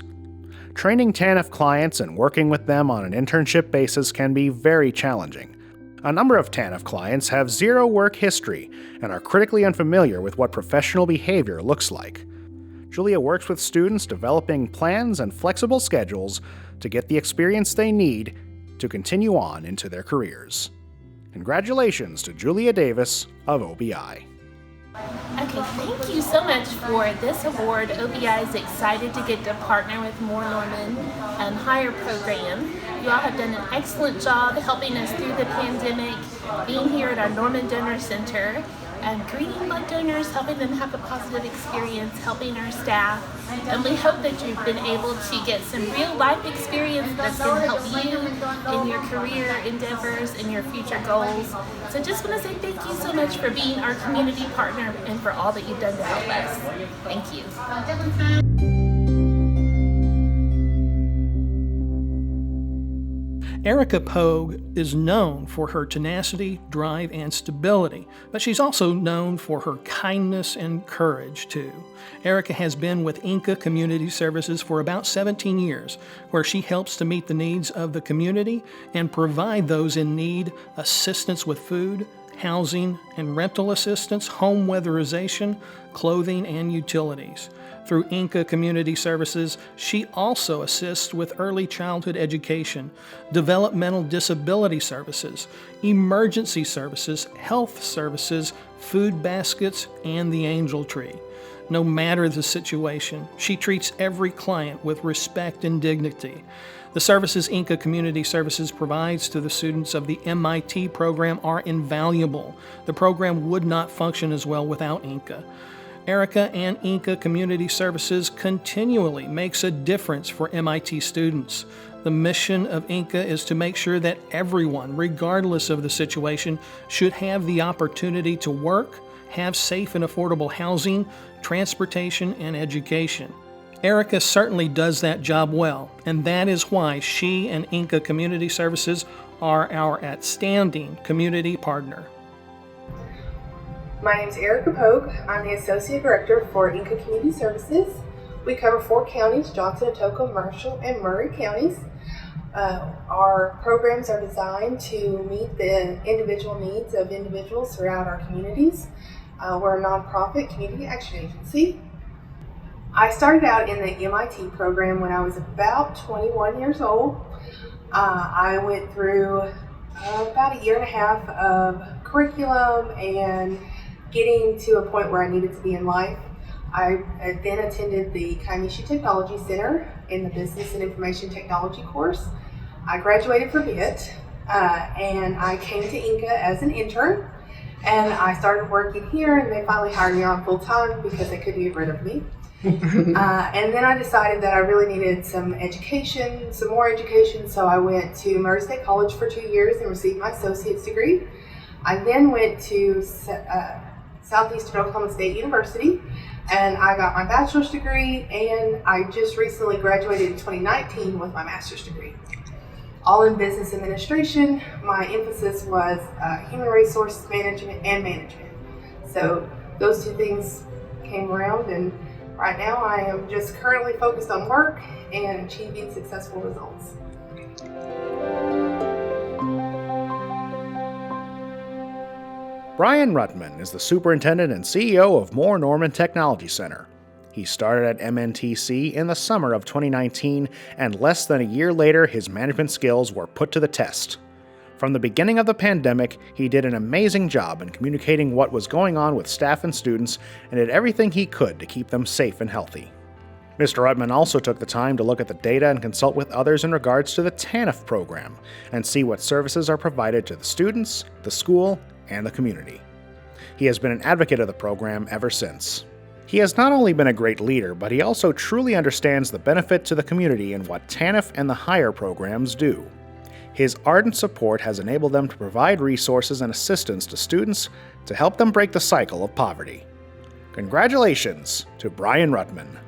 Training TANF clients and working with them on an internship basis can be very challenging. A number of TANF clients have zero work history and are critically unfamiliar with what professional behavior looks like. Julia works with students developing plans and flexible schedules to get the experience they need to continue on into their careers. Congratulations to Julia Davis of OBI. Okay, thank you so much for this award. OBI is excited to get to partner with Moore Norman Higher Program. You all have done an excellent job helping us through the pandemic, being here at our Norman Donor Center, greeting blood donors, helping them have a positive experience, helping our staff. And we hope that you've been able to get some real life experience that's going to help you in your career endeavors and your future goals. So just want to say thank you so much for being our community partner and for all that you've done to help us. Thank you. Erica Pogue is known for her tenacity, drive, and stability, but she's also known for her kindness and courage, too. Erica has been with Inca Community Services for about 17 years, where she helps to meet the needs of the community and provide those in need assistance with food, housing and rental assistance, home weatherization, clothing, and utilities. Through Inca Community Services, she also assists with early childhood education, developmental disability services, emergency services, health services, food baskets, and the Angel Tree. No matter the situation, she treats every client with respect and dignity. The services Inca Community Services provides to the students of the MIT program are invaluable. The program would not function as well without Inca. Erica and Inca Community Services continually makes a difference for MIT students. The mission of Inca is to make sure that everyone, regardless of the situation, should have the opportunity to work, have safe and affordable housing, transportation, and education. Erica certainly does that job well, and that is why she and Inca Community Services are our outstanding community partner. My name is Erica Pogue. I'm the Associate Director for Inca Community Services. We cover 4 counties, Johnson, Atoka, Marshall, and Murray counties. Our programs are designed to meet the individual needs of individuals throughout our communities. We're a nonprofit community action agency. I started out in the MIT program when I was about 21 years old. I went through about a year and a half of curriculum and getting to a point where I needed to be in life. I then attended the Kaimishi Technology Center in the Business and Information Technology course. I graduated from it and I came to Inca as an intern, and I started working here, and they finally hired me on full time because they couldn't get rid of me. And then I decided that I really needed some education, some more education, so I went to Murray State College for 2 years and received my associate's degree. I then went to Southeastern Oklahoma State University, and I got my bachelor's degree, and I just recently graduated in 2019 with my master's degree. All in business administration. My emphasis was human resources management and management. So those 2 things came around, and right now I am just currently focused on work and achieving successful results. Brian Ruttman is the superintendent and CEO of Moore Norman Technology Center. He started at MNTC in the summer of 2019, and less than a year later, his management skills were put to the test. From the beginning of the pandemic, he did an amazing job in communicating what was going on with staff and students, and did everything he could to keep them safe and healthy. Mr. Ruttman also took the time to look at the data and consult with others in regards to the TANF program, and see what services are provided to the students, the school, and the community. He has been an advocate of the program ever since. He has not only been a great leader, but he also truly understands the benefit to the community in what TANF and the higher programs do. His ardent support has enabled them to provide resources and assistance to students to help them break the cycle of poverty. Congratulations to Brian Ruttman.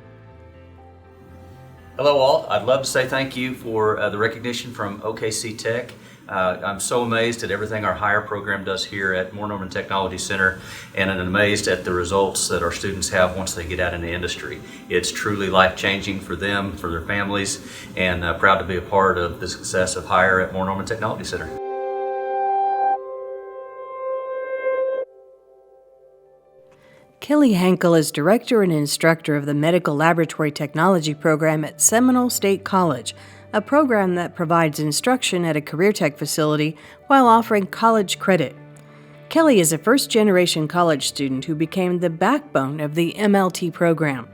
Hello all, I'd love to say thank you for the recognition from OKC Tech. I'm so amazed at everything our higher program does here at Moore Norman Technology Center, and I'm amazed at the results that our students have once they get out in the industry. It's truly life-changing for them, for their families, and proud to be a part of the success of higher at Moore Norman Technology Center. Kelly Henkle is director and instructor of the Medical Laboratory Technology program at Seminole State College, a program that provides instruction at a career tech facility while offering college credit. Kelly is a first-generation college student who became the backbone of the MLT program.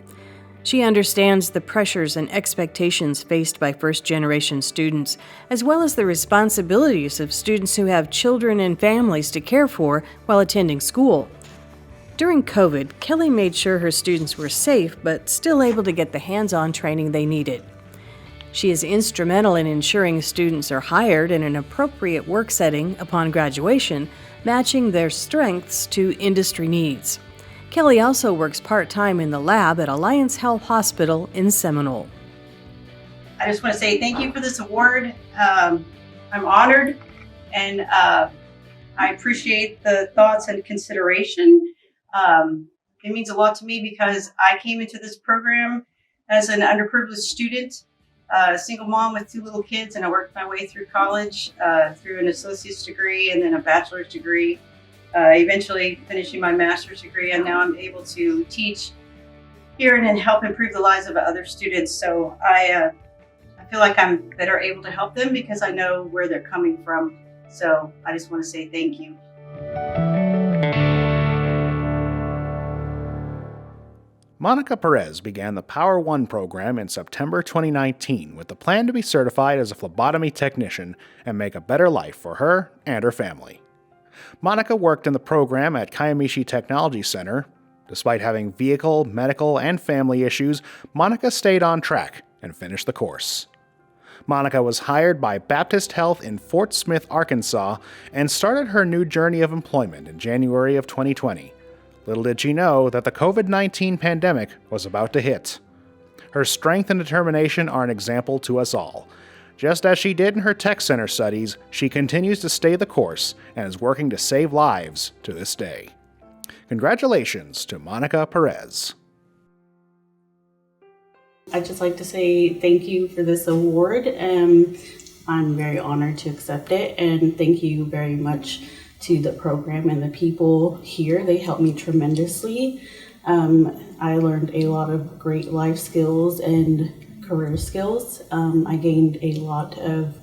She understands the pressures and expectations faced by first-generation students, as well as the responsibilities of students who have children and families to care for while attending school. During COVID, Kelly made sure her students were safe but still able to get the hands-on training they needed. She is instrumental in ensuring students are hired in an appropriate work setting upon graduation, matching their strengths to industry needs. Kelly also works part-time in the lab at Alliance Health Hospital in Seminole. I just want to say thank you for this award. I'm honored, and I appreciate the thoughts and consideration. It means a lot to me because I came into this program as an underprivileged student, a single mom with 2 little kids, and I worked my way through college through an associate's degree and then a bachelor's degree. Eventually finishing my master's degree, and now I'm able to teach here and help improve the lives of other students. So I feel like I'm better able to help them because I know where they're coming from. So I just want to say thank you. Monica Perez began the Power One program in September 2019 with the plan to be certified as a phlebotomy technician and make a better life for her and her family. Monica worked in the program at Kiamichi Technology Center. Despite having vehicle, medical, and family issues, Monica stayed on track and finished the course. Monica was hired by Baptist Health in Fort Smith, Arkansas, and started her new journey of employment in January of 2020. Little did she know that the COVID-19 pandemic was about to hit. Her strength and determination are an example to us all. Just as she did in her tech center studies, she continues to stay the course and is working to save lives to this day. Congratulations to Monica Perez. I'd just like to say thank you for this award. I'm very honored to accept it, and thank you very much to the program and the people here. They helped me tremendously. I learned a lot of great life skills and career skills. I gained a lot of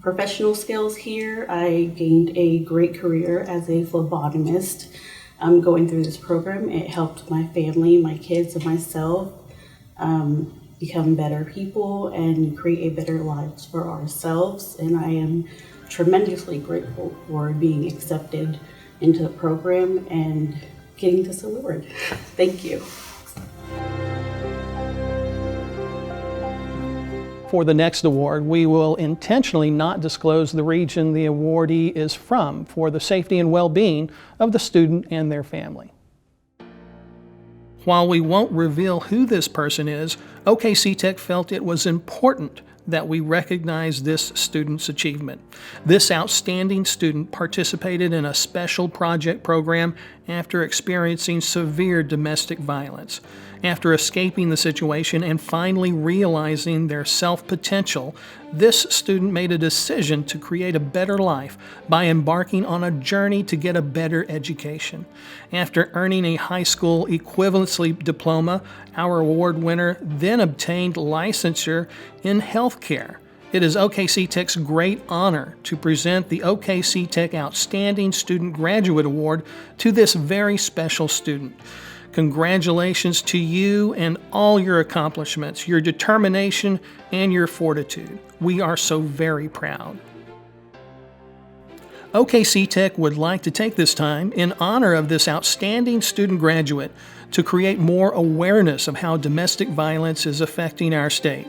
professional skills here. I gained a great career as a phlebotomist. Going through this program, it helped my family, my kids, and myself become better people and create a better lives for ourselves. And I am tremendously grateful for being accepted into the program and getting this award. Thank you. For the next award, we will intentionally not disclose the region the awardee is from for the safety and well-being of the student and their family. While we won't reveal who this person is, OKC Tech felt it was important that we recognize this student's achievement. This outstanding student participated in a special project program after experiencing severe domestic violence. After escaping the situation and finally realizing their self-potential, this student made a decision to create a better life by embarking on a journey to get a better education. After earning a high school equivalency diploma, our award winner then obtained licensure in healthcare. It is OKC Tech's great honor to present the OKC Tech Outstanding Student Graduate Award to this very special student. Congratulations to you and all your accomplishments, your determination, and your fortitude. We are so very proud. OKC Tech would like to take this time in honor of this outstanding student graduate to create more awareness of how domestic violence is affecting our state.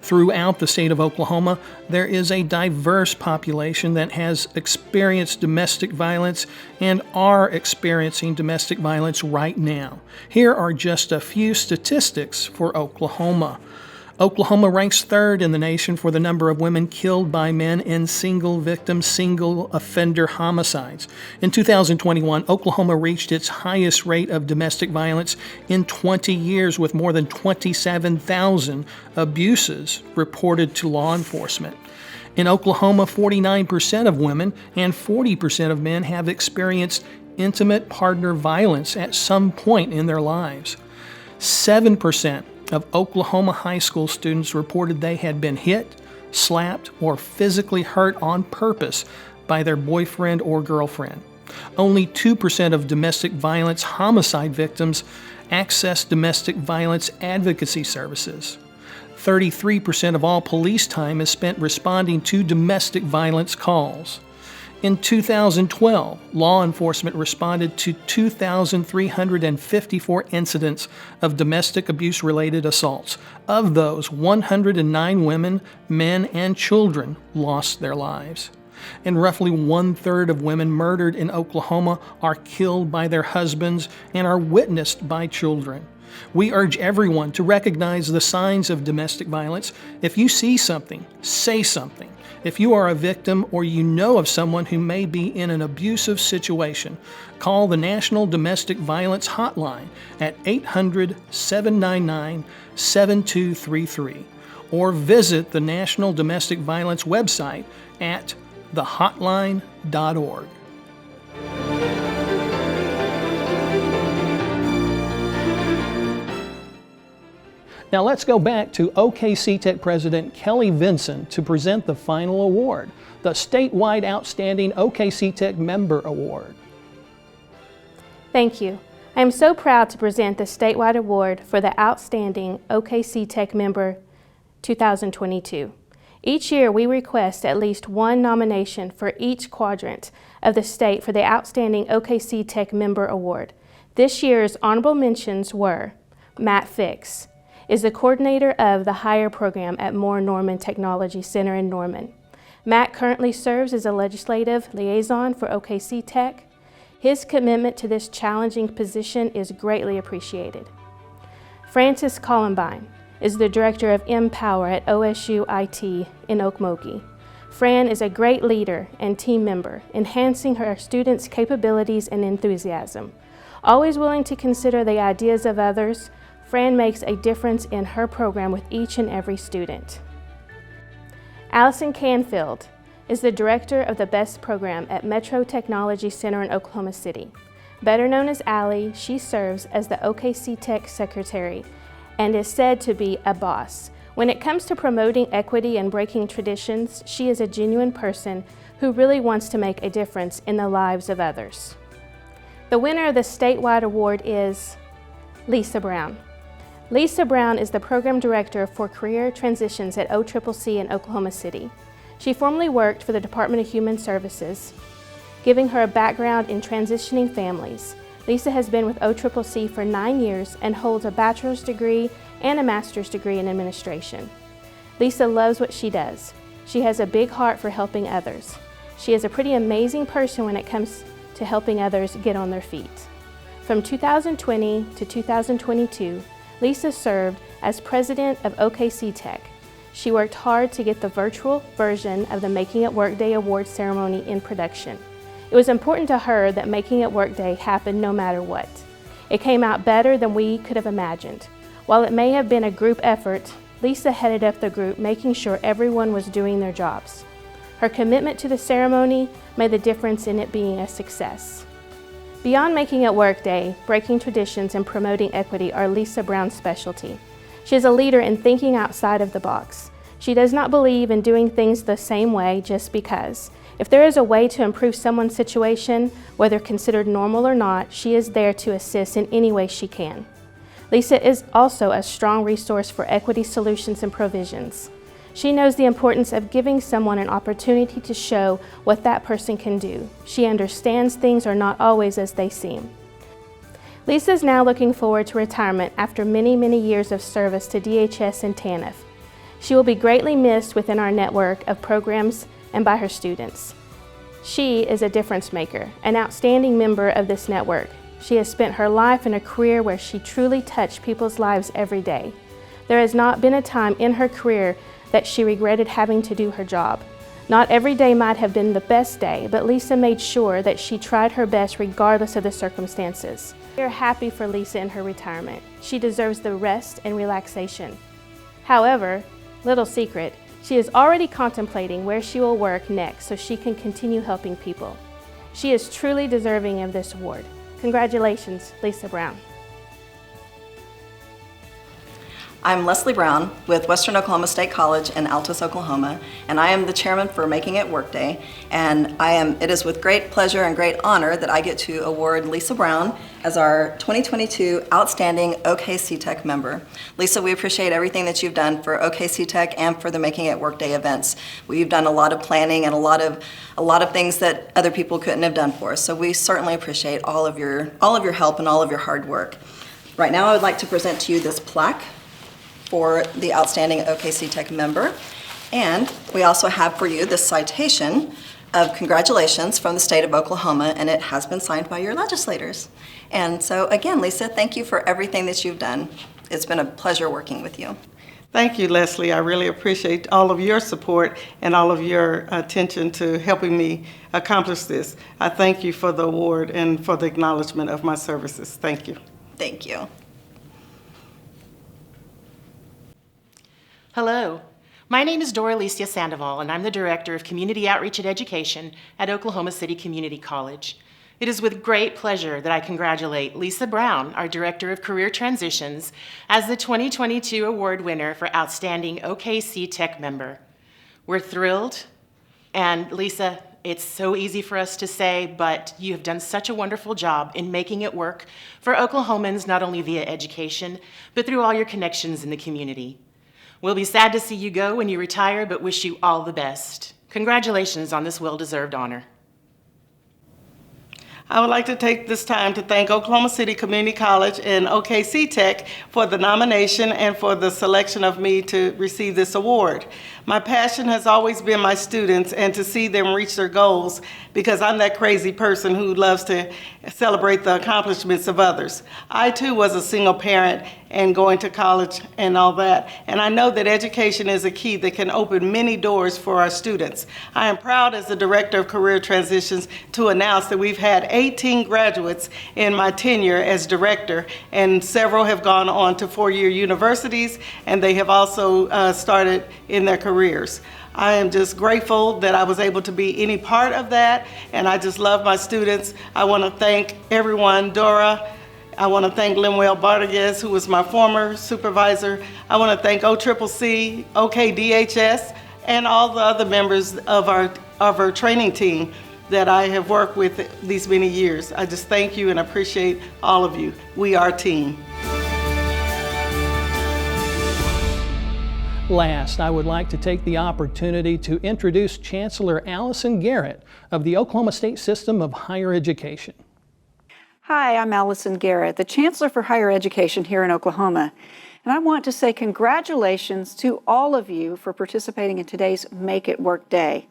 Throughout the state of Oklahoma, there is a diverse population that has experienced domestic violence and are experiencing domestic violence right now. Here are just a few statistics for Oklahoma. Oklahoma ranks 3rd in the nation for the number of women killed by men in single-victim, single-offender homicides. In 2021, Oklahoma reached its highest rate of domestic violence in 20 years, with more than 27,000 abuses reported to law enforcement. In Oklahoma, 49% of women and 40% of men have experienced intimate partner violence at some point in their lives. 7% of Oklahoma high school students reported they had been hit, slapped, or physically hurt on purpose by their boyfriend or girlfriend. Only 2% of domestic violence homicide victims access domestic violence advocacy services. 33% of all police time is spent responding to domestic violence calls. In 2012, law enforcement responded to 2,354 incidents of domestic abuse-related assaults. Of those, 109 women, men, and children lost their lives. And roughly 1/3 of women murdered in Oklahoma are killed by their husbands and are witnessed by children. We urge everyone to recognize the signs of domestic violence. If you see something, say something. If you are a victim or you know of someone who may be in an abusive situation, call the National Domestic Violence Hotline at 800-799-7233 or visit the National Domestic Violence website at thehotline.org. Now let's go back to OKC Tech President Kelly Vinson to present the final award, the statewide Outstanding OKC Tech Member Award. Thank you. I am so proud to present the statewide award for the Outstanding OKC Tech Member 2022. Each year we request at least one nomination for each quadrant of the state for the Outstanding OKC Tech Member Award. This year's honorable mentions were Matt Fix, is the coordinator of the Higher Program at Moore Norman Technology Center in Norman. Matt currently serves as a legislative liaison for OKC Tech. His commitment to this challenging position is greatly appreciated. Francis Columbine is the director of Empower at OSU IT in Okmulgee. Fran is a great leader and team member, enhancing her students' capabilities and enthusiasm. Always willing to consider the ideas of others, Fran makes a difference in her program with each and every student. Allison Canfield is the director of the BEST program at Metro Technology Center in Oklahoma City. Better known as Allie, she serves as the OKC Tech Secretary and is said to be a boss. When it comes to promoting equity and breaking traditions, she is a genuine person who really wants to make a difference in the lives of others. The winner of the statewide award is Lisa Brown. Lisa Brown is the Program Director for Career Transitions at OCCC in Oklahoma City. She formerly worked for the Department of Human Services, giving her a background in transitioning families. Lisa has been with OCCC for 9 years and holds a bachelor's degree and a master's degree in administration. Lisa loves what she does. She has a big heart for helping others. She is a pretty amazing person when it comes to helping others get on their feet. From 2020 to 2022, Lisa served as president of OKC Tech. She worked hard to get the virtual version of the Making It Work Day Award ceremony in production. It was important to her that Making It Work Day happened no matter what. It came out better than we could have imagined. While it may have been a group effort, Lisa headed up the group, making sure everyone was doing their jobs. Her commitment to the ceremony made the difference in it being a success. Beyond Making It Work Day, breaking traditions and promoting equity are Lisa Brown's specialty. She is a leader in thinking outside of the box. She does not believe in doing things the same way just because. If there is a way to improve someone's situation, whether considered normal or not, she is there to assist in any way she can. Lisa is also a strong resource for equity solutions and provisions. She knows the importance of giving someone an opportunity to show what that person can do. She understands things are not always as they seem. Lisa is now looking forward to retirement after many, many years of service to DHS and TANF. She will be greatly missed within our network of programs and by her students. She is a difference maker, an outstanding member of this network. She has spent her life in a career where she truly touched people's lives every day. There has not been a time in her career that she regretted having to do her job. Not every day might have been the best day, but Lisa made sure that she tried her best regardless of the circumstances. We are happy for Lisa in her retirement. She deserves the rest and relaxation. However, little secret, she is already contemplating where she will work next so she can continue helping people. She is truly deserving of this award. Congratulations, Lisa Brown. I'm Leslie Brown with Western Oklahoma State College in Altus, Oklahoma, and I am the chairman for Making It Workday. And it is with great pleasure and great honor that I get to award Lisa Brown as our 2022 Outstanding OKC Tech member. Lisa, we appreciate everything that you've done for OKC Tech and for the Making It Workday events. We've done a lot of planning and a lot of things that other people couldn't have done for us. So we certainly appreciate all of your help and all of your hard work. Right now, I would like to present to you this plaque for the Outstanding OKC Tech member. And we also have for you this citation of congratulations from the state of Oklahoma, and it has been signed by your legislators. And so again, Lisa, thank you for everything that you've done. It's been a pleasure working with you. Thank you, Leslie. I really appreciate all of your support and all of your attention to helping me accomplish this. I thank you for the award and for the acknowledgement of my services. Thank you. Thank you. Hello, my name is Dora Alicia Sandoval, and I'm the Director of Community Outreach and Education at Oklahoma City Community College. It is with great pleasure that I congratulate Lisa Brown, our Director of Career Transitions, as the 2022 award winner for Outstanding OKC Tech member. We're thrilled, and Lisa, it's so easy for us to say, but you have done such a wonderful job in making it work for Oklahomans, not only via education, but through all your connections in the community. We'll be sad to see you go when you retire, but wish you all the best. Congratulations on this well-deserved honor. I would like to take this time to thank Oklahoma City Community College and OKC Tech for the nomination and for the selection of me to receive this award. My passion has always been my students and to see them reach their goals, because I'm that crazy person who loves to celebrate the accomplishments of others. I too was a single parent and going to college and all that, and I know that education is a key that can open many doors for our students. I am proud as the Director of Career Transitions to announce that we've had 18 graduates in my tenure as director, and several have gone on to four-year universities, and they have also started in their careers. I am just grateful that I was able to be any part of that, and I just love my students. I want to thank everyone, Dora. I want to thank Lemuel Bartiguez, who was my former supervisor. I want to thank OCCC, OKDHS, and all the other members of our training team that I have worked with these many years. I just thank you and appreciate all of you. We are a team. Last, I would like to take the opportunity to introduce Chancellor Allison Garrett of the Oklahoma State System of Higher Education. Hi, I'm Allison Garrett, the Chancellor for Higher Education here in Oklahoma. And I want to say congratulations to all of you for participating in today's Make It Work Day.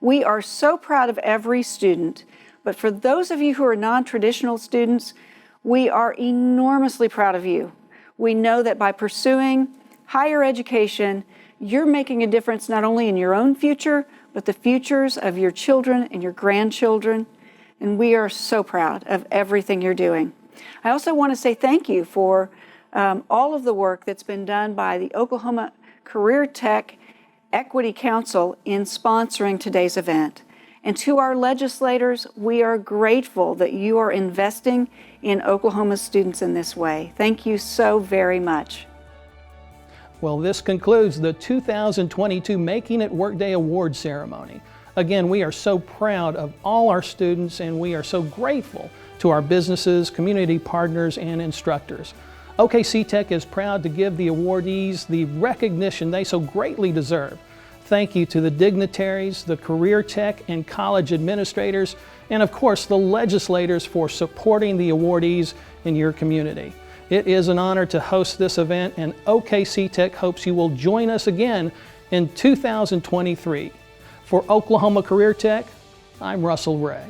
We are so proud of every student, but for those of you who are non-traditional students, we are enormously proud of you. We know that by pursuing higher education, you're making a difference not only in your own future, but the futures of your children and your grandchildren. And we are so proud of everything you're doing. I also want to say thank you for all of the work that's been done by the Oklahoma Career Tech Equity Council in sponsoring today's event. And to our legislators, we are grateful that you are investing in Oklahoma students in this way. Thank you so very much. Well, this concludes the 2022 Making It Workday Award ceremony. Again, we are so proud of all our students, and we are so grateful to our businesses, community partners, and instructors. OKC Tech is proud to give the awardees the recognition they so greatly deserve. Thank you to the dignitaries, the Career Tech and college administrators, and of course the legislators for supporting the awardees in your community. It is an honor to host this event, and OKC Tech hopes you will join us again in 2023. For Oklahoma Career Tech, I'm Russell Ray.